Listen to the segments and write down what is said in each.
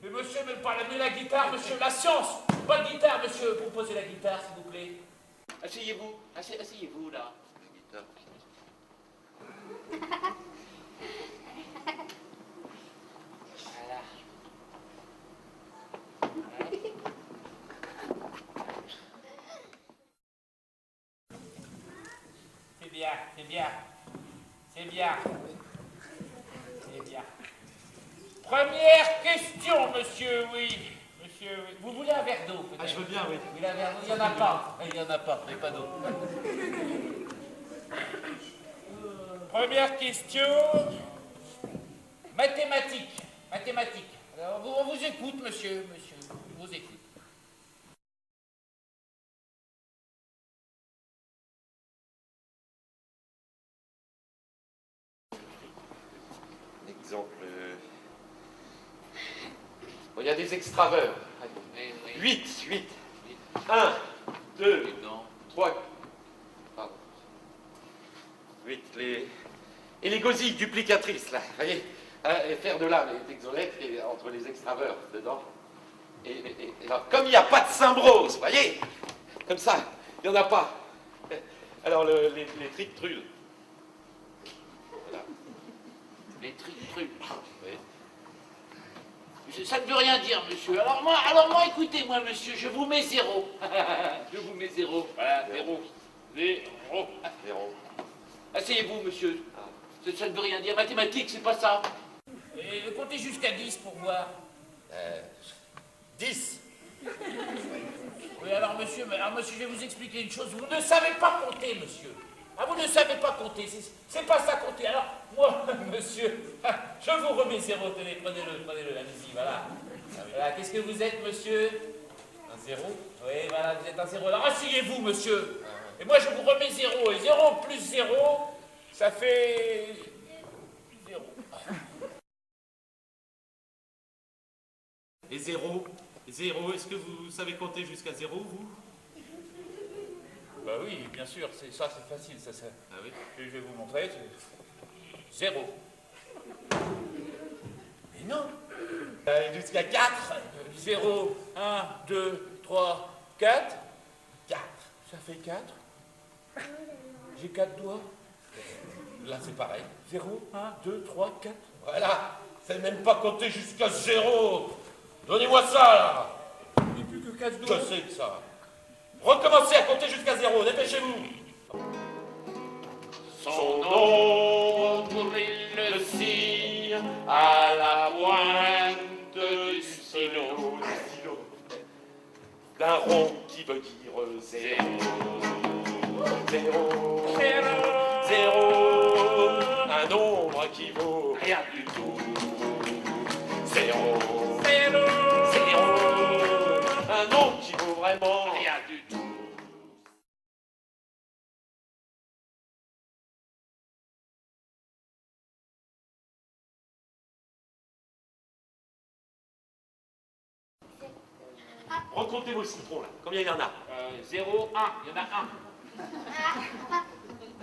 Mais monsieur, mais la guitare, monsieur, la science. Pas de guitare, monsieur. Proposez la guitare, s'il vous plaît. Asseyez-vous, asseyez-vous, là. La guitare. Voilà. C'est bien, c'est bien. C'est bien. C'est bien. Première question, monsieur, oui. Monsieur, oui. Vous voulez un verre d'eau, peut-être? Ah, je veux bien, oui. Vous voulez un verre d'eau? Il n'y en a pas. Il n'y en a pas, mais pas d'eau. Première question. Mathématiques. Mathématiques. Alors, on vous écoute, monsieur. Monsieur, on vous écoute. Exemple. Bon, il y a des extraveurs. 8. 1, 2, 3. Pardon. 8. Et les gosilles duplicatrices, là. Vous voyez, faire de là les exolettres entre les extraveurs dedans. Et alors, comme il n'y a pas de Saint-Brose, vous voyez, comme ça, il n'y en a pas. Alors, les triques-trules. Voilà. Les triques-trucs. Oui. Ça ne veut rien dire, monsieur. Alors moi, écoutez-moi, monsieur, je vous mets 0. Je vous mets 0. Voilà, 0. 0. Asseyez-vous, monsieur. Ça ne veut rien dire. Mathématiques, c'est pas ça. Et comptez jusqu'à 10 pour voir. 10. Oui, alors monsieur, je vais vous expliquer une chose. Vous ne savez pas compter, monsieur. Ah, vous ne savez pas compter. C'est pas ça compter. Alors, moi, monsieur, je vous remets 0. Tenez, prenez-le, allez-y, voilà. Voilà, qu'est-ce que vous êtes, monsieur? Un 0. Oui, voilà, vous êtes un 0. Alors, asseyez-vous, monsieur. Et moi, je vous remets 0. Et 0 plus 0, ça fait 0. Et 0, est-ce que vous savez compter jusqu'à 0, vous? Bah oui, bien sûr, c'est facile, ça. Ah oui? Je vais vous montrer. 0. Mais non. Jusqu'à 4. 0, 1, 2, 3, 4. 4. Ça fait 4. J'ai 4 doigts. Là, c'est pareil. 0, 1, 2, 3, 4. Voilà. C'est même pas compter jusqu'à 0. Donnez-moi ça, là. Il n'y a plus que 4 doigts. Je sais que ça. Recommencez à compter jusqu'à 0. Dépêchez-vous. Son ombre, il le signe à la pointe du stylo. D'un rond qui veut dire 0. 0. 0. Un nombre qui vaut Rien du tout. 0. 0. 0. Un nombre qui vaut vraiment Rien du tout. Recomptez vos citrons, là. Combien il y en a? 0, 1. Il y en a 1.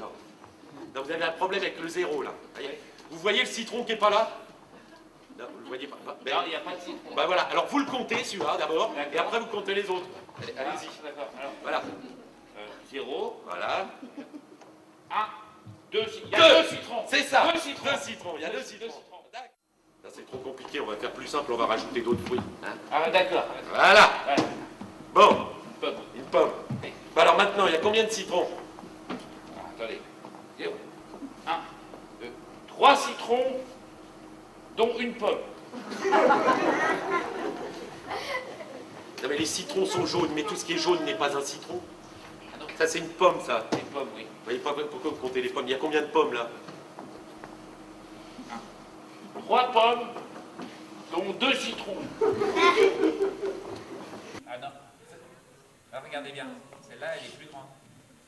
Non. Non, vous avez un problème avec le 0, là. Vous voyez le citron qui est pas là? Non, vous le voyez pas. Ben, Non, il n'y a pas de citron. bah voilà, alors vous le comptez, celui-là, d'abord, et après vous comptez les autres. Allez-y. D'accord. Alors, Voilà. 0, Voilà. 1, 2. Il y a 2 citrons. C'est ça. 2 citrons. 2 citrons. Il y a 2 citrons. Là, c'est trop compliqué, on va faire plus simple, on va rajouter d'autres fruits. Hein. Ah, d'accord. Voilà. Ouais. Bon, Pomme. une pomme. Bah alors maintenant, il y a combien de citrons? Attendez. 0, 1, 2, 3 citrons, dont une pomme. Non mais les citrons sont jaunes, mais tout ce qui est jaune n'est pas un citron. Ah non, Ça c'est une pomme, ça. une pomme, oui. Vous voyez pas pourquoi vous comptez les pommes? Il y a combien de pommes là? 3 pommes, dont 2 citrons. Ah non. Ah, regardez bien. Celle-là, elle est plus grande.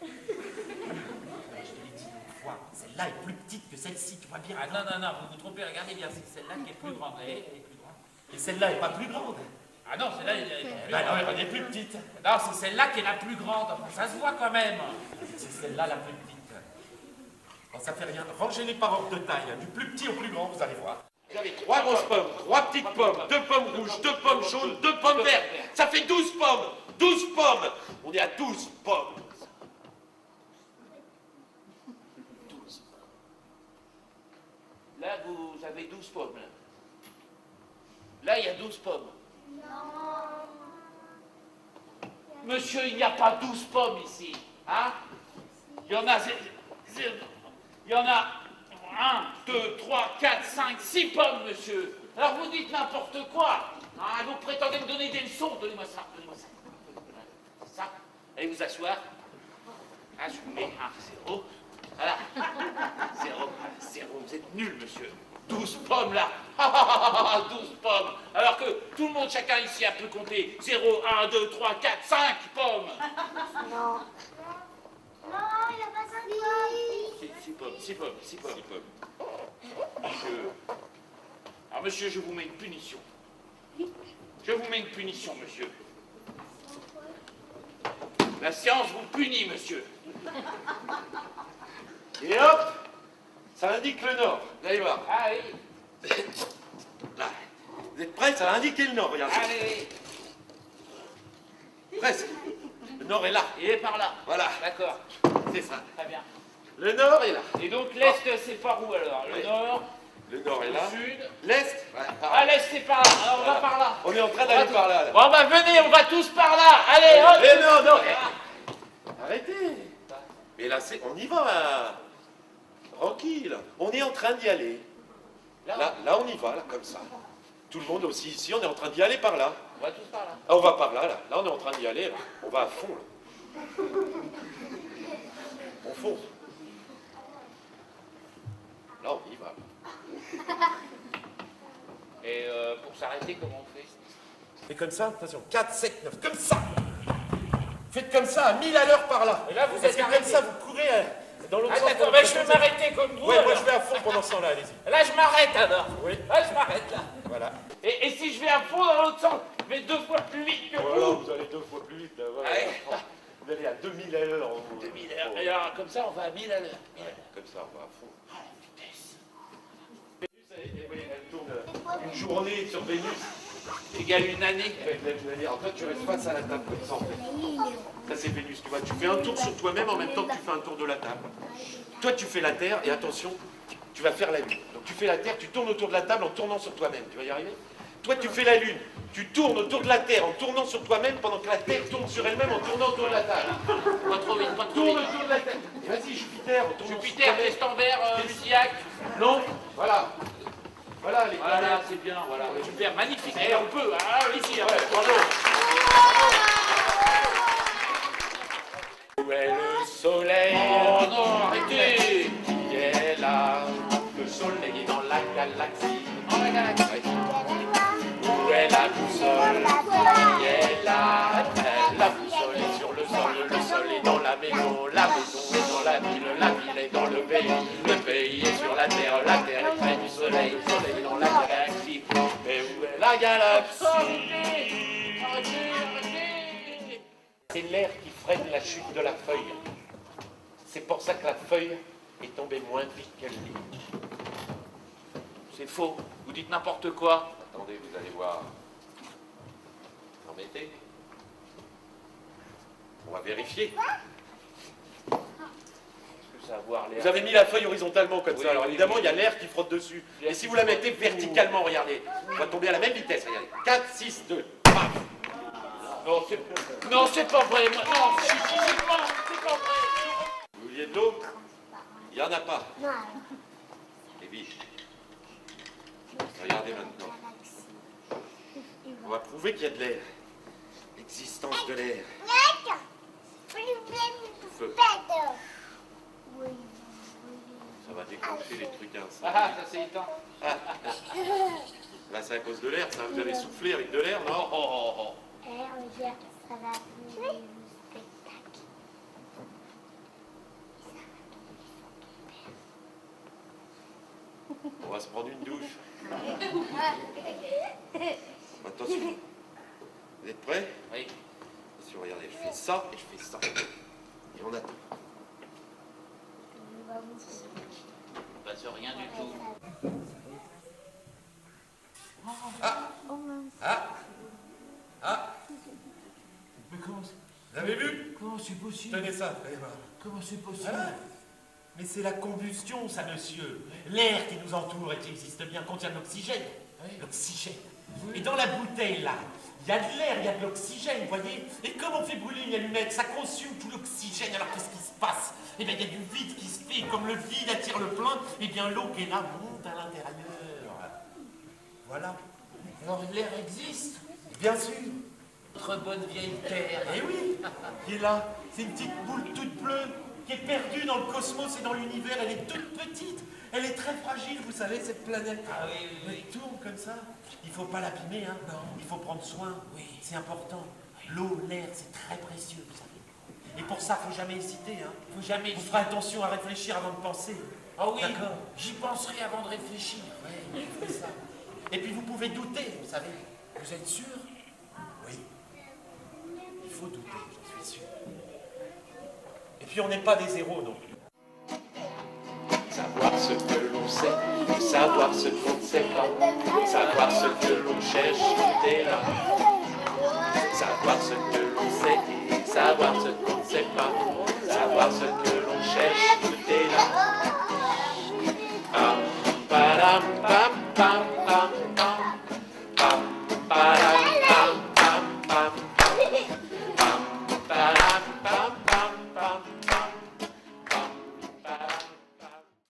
Je te l'ai dit une fois, celle-là est plus petite que celle-ci, tu vois bien. Ah non, vous vous trompez, regardez bien. C'est celle-là qui est plus grande. Elle est plus grande. Et celle-là est pas plus grande. Ah non, celle-là, elle est plus Bah grande. non, elle est plus petite. Non, c'est celle-là qui est la plus grande. Enfin, ça se voit quand même. C'est celle-là la plus petite. Bon, ça fait rien. Rangez-les par ordre de taille, hein, du plus petit au plus grand, vous allez voir. Vous avez 3 grosses pommes, 3 petites pommes, 2 pommes rouges, 2 pommes jaunes, 2 pommes vertes. Ça fait 12 pommes. 12 pommes. On est à 12 pommes. 12. Là, vous avez 12 pommes. Là, il y a 12 pommes. Monsieur, il n'y a pas 12 pommes ici. Hein? Il y en a... Il y en a 1, 2, 3, 4, 5, 6 pommes, monsieur. Alors vous dites n'importe quoi. Hein? Vous prétendez me donner des leçons. Donnez-moi ça, donnez-moi ça. Ça. Allez vous asseoir. Ah, je vous mets un 0. Voilà. 0. Vous êtes nul, monsieur. 12 pommes, là. 12 pommes. Alors que tout le monde, chacun ici, a pu compter 0, 1, 2, 3, 4, 5 pommes. Non. Non, il n'y a pas 5 pommes. 6 pommes. Monsieur. Alors, monsieur, je vous mets une punition. Je vous mets une punition, monsieur. La science vous punit, monsieur. Et hop, ça indique le nord. Vous allez voir. Ah oui. Là. Vous êtes prêts? Ça a indiqué le nord, regardez. Allez. Presque. Le nord est là. Il est par là. Voilà. D'accord. C'est ça. Très bien. Le nord est là. Et donc, l'Est, c'est par où, alors? Le Oui. Nord, Le nord est le là. Sud. L'est. Voilà, par Ah, là. l'Est, c'est par là. Alors, on va par là. On est en train d'aller par là. Bon, bah, venez, on va tous par là. Allez, hop. Eh non. Arrêtez. Mais là, on y va. Tranquille. On est en train d'y aller. Là, on y va, là, comme ça. Tout le monde aussi ici, on est en train d'y aller par là. On va tous par là. Ah, on va par là, là. Là, on est en train d'y aller, là. On va à fond, là. On fonce. Là, on y va. Et pour s'arrêter, comment on fait? Et comme ça, attention, 4, 7, 9, comme ça. Faites comme ça, à 1000 à l'heure par là. Et là, vous Parce êtes que comme arrêté. ça, vous courez dans l'autre Ah, sens. d'accord, bah, je vais m'arrêter comme vous. Ouais, moi, alors. je vais à fond pendant ce temps-là, allez-y. Là, je m'arrête alors. Oui. Là, je m'arrête là. Voilà. Et si je vais à fond dans l'autre sens, je vais 2 fois plus vite que Voilà, vous. vous allez 2 fois plus vite, là. Voilà. Allez. Vous allez à 2000 à l'heure. 2000 heures. Et alors, comme ça, on va à 1000 à l'heure. Comme ça, on va à fond. Ah, la vitesse. Vénus, elle tourne une journée sur Vénus. Égale une année. En fait, tu restes face à la table comme ça, en fait. Ça, c'est Vénus, tu vois. Tu fais un tour sur toi-même en même temps que tu fais un tour de la table. Toi, tu fais la Terre, et attention, tu vas faire la Lune. Donc, tu fais la Terre, tu tournes autour de la table en tournant sur toi-même. Tu vas y arriver? Toi, tu fais la Lune. Tu tournes autour de la Terre en tournant sur toi-même pendant que la Terre tourne sur elle-même en tournant autour de la table. Pas trop vite, pas trop Tourne vite. autour de la Terre. Et vas-y, Jupiter, en tournant Jupiter, sur toi-même. Testambert, Luciac. Non, voilà. Voilà, les Voilà, planètes. c'est bien, voilà. Super, magnifique. Eh, on peut. Ah, ici, Ouais, bravo. Où est le soleil? Oh non, arrêtez. Qui est là? Le soleil est dans la galaxie. Dans la galaxie. Où est la boussole? Qui est là? La boussole est sur le sol est dans la maison est dans la ville est dans le pays est sur la terre est près du soleil est dans la galaxie. Mais où est la galaxie? Arrêtez, arrêtez. C'est l'air qui freine la chute de la feuille. C'est pour ça que la feuille est tombée moins vite qu'elle dit. C'est faux. Vous dites n'importe quoi. Attendez, vous allez voir. En mettez. On va vérifier. Est-ce que ça va avoir l'air... Vous avez mis la feuille horizontalement comme Oui, ça. Alors oui, évidemment, oui. il y a l'air qui frotte dessus. L'air Et si qui vous la frotte. mettez verticalement, regardez, on va tomber à la même vitesse. Regardez. 4, 6, 2. Paf. Non, c'est pas vrai. Moi. Non, c'est pas vrai. Vous vouliez de l'eau? Il n'y en a pas. Non. Et vite. Regardez maintenant. On va prouver qu'il y a de l'air. L'existence de l'air. Feu. Ça va déclencher les trucs Ah, ainsi. ça s'est éteint. Là, c'est à cause de l'air, ça. Vous avez soufflé avec de l'air, non? Oh. Et on va dire que ça va finir le spectacle. On va se prendre une douche. Attention. Vous êtes prêts? Oui. Attention, regardez, je fais ça et je fais ça. Et on attend. Il ne passe rien du tout. Oh mince. Mais comment Vous avez vu? comment c'est possible? Tenez ça, allez voir. Comment c'est possible? Voilà. Mais c'est la combustion, ça, monsieur. L'air qui nous entoure et qui existe bien contient de l'oxygène. Oui. L'oxygène. Oui. Et dans la bouteille, là, il y a de l'air, il y a de l'oxygène, vous voyez? Et comme on fait brûler une allumette, ça consomme tout l'oxygène. Alors qu'est-ce qui se passe? Eh bien, il y a du vide qui se fait. Et comme le vide attire le plein, eh bien, l'eau qui est là monte à l'intérieur. Voilà. Alors l'air existe? Bien sûr. Notre bonne vieille Terre. Eh oui, qui est là. C'est une petite boule toute bleue qui est perdue dans le cosmos et dans l'univers. Elle est toute petite. Elle est très fragile, vous savez, cette planète. Ah oui, oui, oui. Elle tourne comme ça. Il faut pas l'abîmer, hein. Non. Il faut prendre soin. Oui. C'est important. L'eau, l'air, c'est très précieux, vous savez. Et pour ça, faut jamais hésiter, hein. Faut jamais. Vous ferez attention à réfléchir avant de penser. Ah oui, D'accord. j'y penserai avant de réfléchir. Oui, c'est ça. Et puis vous pouvez douter, vous savez. Vous êtes sûr? Oui. Il faut douter, j'en suis sûr. Et puis on n'est pas des héros non plus. Savoir ce que l'on sait, savoir ce qu'on ne sait pas, savoir ce que l'on cherche, tout est là. Savoir ce que l'on sait, savoir ce qu'on ne sait pas, savoir ce que l'on cherche, tout est là. Pam, padam, pam, pam, pam, pam.